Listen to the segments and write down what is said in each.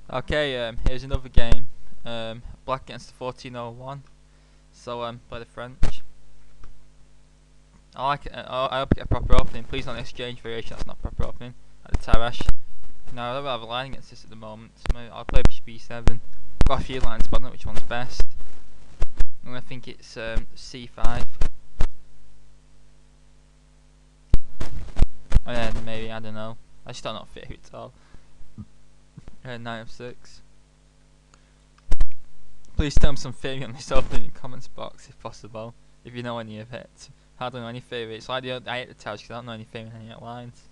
Okay, here's another game. Black against the 1401. So, play the French. I like it. I hope I get a proper opening. Please don't exchange variation. That's not proper opening. At the Tarrasch. No, I don't have a line against this at the moment. So I'll play Be7. Got a few lines, but I don't know which one's best. I'm gonna think it's C5. And then maybe I don't know. I just don't know fit at all. Knight of 6. Please tell me some theory on this opening in the comments box if possible. If you know any of it. I don't know any theory. It's like I hate the Tarrasch because I don't know any theory on any of the lines.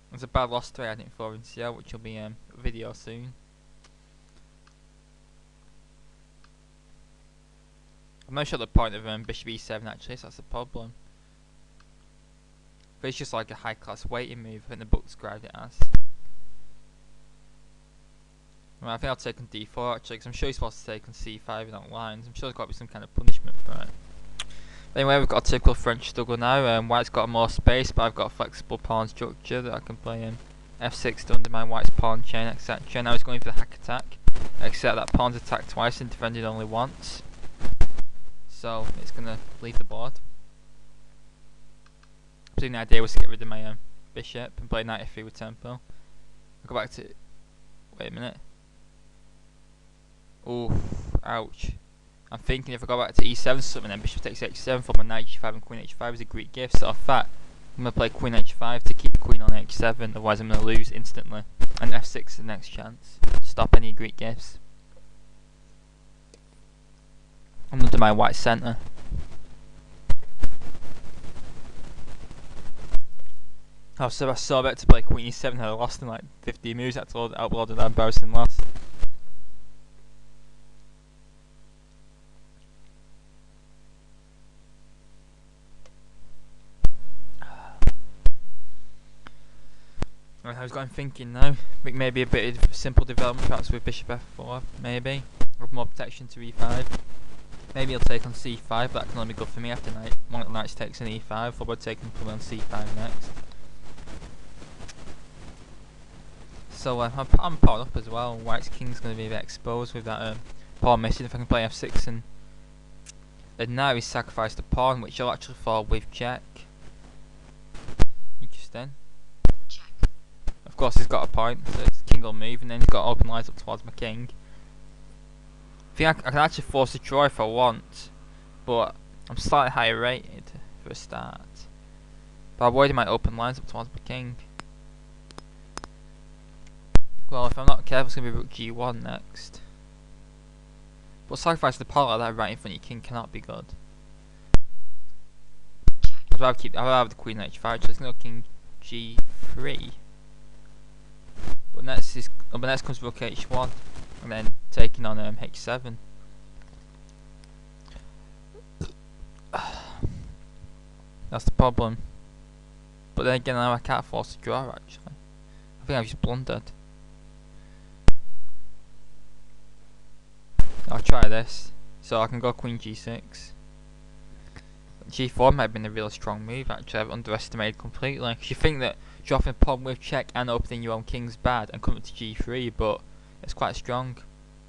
There's a bad loss to I think for in CL, which will be a video soon. I'm not sure the point of Bishop E7 actually, so that's the problem. But it's just like a high class waiting move, I think the book described it as. Well, I think I'll take on D4 actually, because I'm sure he's supposed to take on C5 in that lines. I'm sure there's got to be some kind of punishment for it. But anyway, we've got a typical French struggle now. White's got more space, but I've got a flexible pawn structure that I can play F6 to undermine White's pawn chain, etc. Now he's going for the hack attack, except that pawn's attacked twice and defended only once. So it's going to leave the board. I think the idea was to get rid of my bishop and play knight f3 with tempo. I'll go back to... Wait a minute. Ooh, ouch. I'm thinking if I go back to e7 something, then bishop takes h7 for my knight h5 and queen h5 is a great gift. So in fact, I'm going to play queen h5 to keep the queen on h7, otherwise I'm going to lose instantly. And f6 is the next chance to stop any Greek gifts. I'm under my white centre. I was so about to play queen e7 and I lost in like 50 moves. I had to upload that embarrassing loss. I was going thinking now, maybe a bit of simple development, perhaps with bishop f4, maybe, with more protection to e5. Maybe he'll take on c5, but that can only be good for me after one of the knights takes on e5, followed by taking probably on c5 next. So I'm pawned up as well. White's king's going to be a bit exposed with that pawn missing. If I can play f6 and now he's sacrificed the pawn, which will actually fall with check. Interesting. Of course he's got a point, so his king will move, and then he's got open lines up towards my king. I think I can actually force a draw if I want, but I'm slightly higher rated for a start. But I'm worried he might open lines up towards my king. Well, if I'm not careful, it's going to be rook g1 next. But sacrifice the pawn like that right in front of your king cannot be good. I'd rather have the queen h5, so there's no king g3. But next comes rook h1, and then taking on h7. That's the problem. But then again, now I can't force a draw actually. I think I've just blundered. I'll try this. So I can go queen g6. G4 might have been a really strong move actually, I've underestimated completely. Cause you think that dropping pawn with check and opening your own king's bad and coming to g3, but it's quite strong.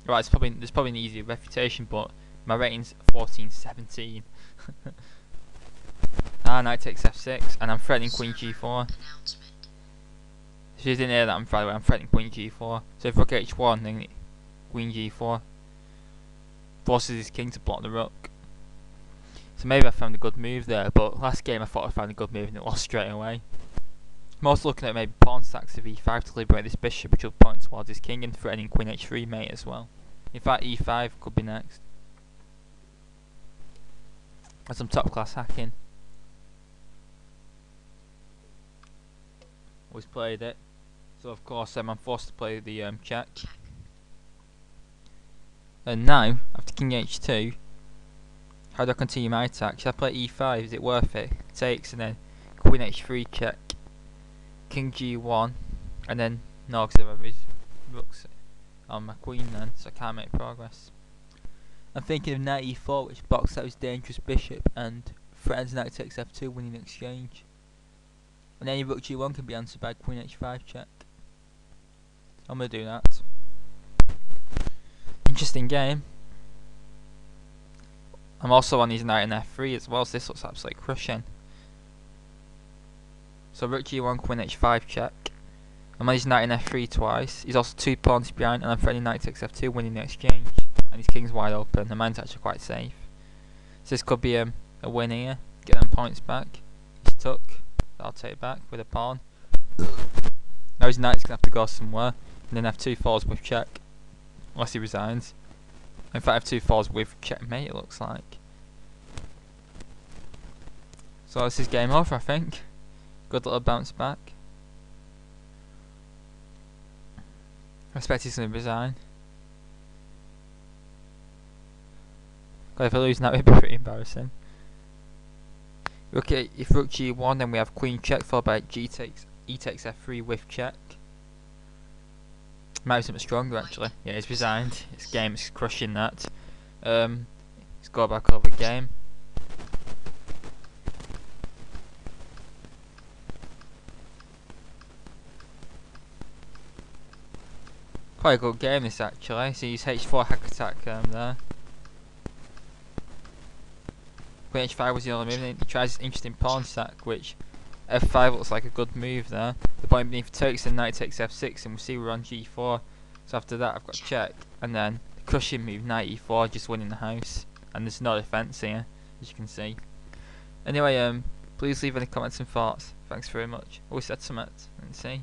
Right, there's probably an easier refutation, but my rating's 14-17. Knight takes f6, and I'm threatening queen g4. If you didn't hear that, I'm threatening queen g4. So if rook h1, then queen g4 forces his king to block the rook. So maybe I found a good move there, but last game I thought I found a good move and it lost straight away. I'm also looking at maybe pawn stacks of e5 to liberate this bishop, which will point towards his king, and threatening queen h3 mate as well. In fact, e5 could be next. That's some top class hacking. Always played it. So of course I'm forced to play the check. And now, after king h2, how do I continue my attack? Should I play e5? Is it worth it? Takes, and then queen h3 check. King g1, and then no, because his rook's on my queen then, so I can't make progress. I'm thinking of knight e4, which blocks out his dangerous bishop and threatens knight takes f2, winning exchange. And any rook g1 can be answered by queen h5 check. I'm gonna do that. Interesting game. I'm also on his knight in f3 as well, so this looks absolutely crushing. So rook g1, queen h5 check. I'm on his knight in f3 twice. He's also 2 pawns behind, and I'm threatening knight takes f2, winning the exchange. And his king's wide open, and mine's actually quite safe. So this could be a win here. Get them points back. He's took. I'll take back with a pawn. Now his knight's gonna have to go somewhere, and then f2 falls with check, unless he resigns. In fact, f2 falls with checkmate. It looks like. So this is game over, I think. Good little bounce back. I expect he's going to resign. God, if I lose now, it'd be pretty embarrassing. Okay, if rook g1, then we have queen check followed by e takes f3 with check. Might be something stronger actually. Yeah, he's resigned. His game is crushing that. He's got back over game. Quite a good game this actually. So he's h4 hack attack there. Queen h5 was the only move. He tries this interesting pawn sack, which f5 looks like a good move there. The point beneath takes and knight takes f6, and we'll see we're on g4. So after that I've got check, and then the crushing move knight e4, just winning the house. And there's no defense here, as you can see. Anyway, please leave any comments and thoughts. Thanks very much. Always said something, and see.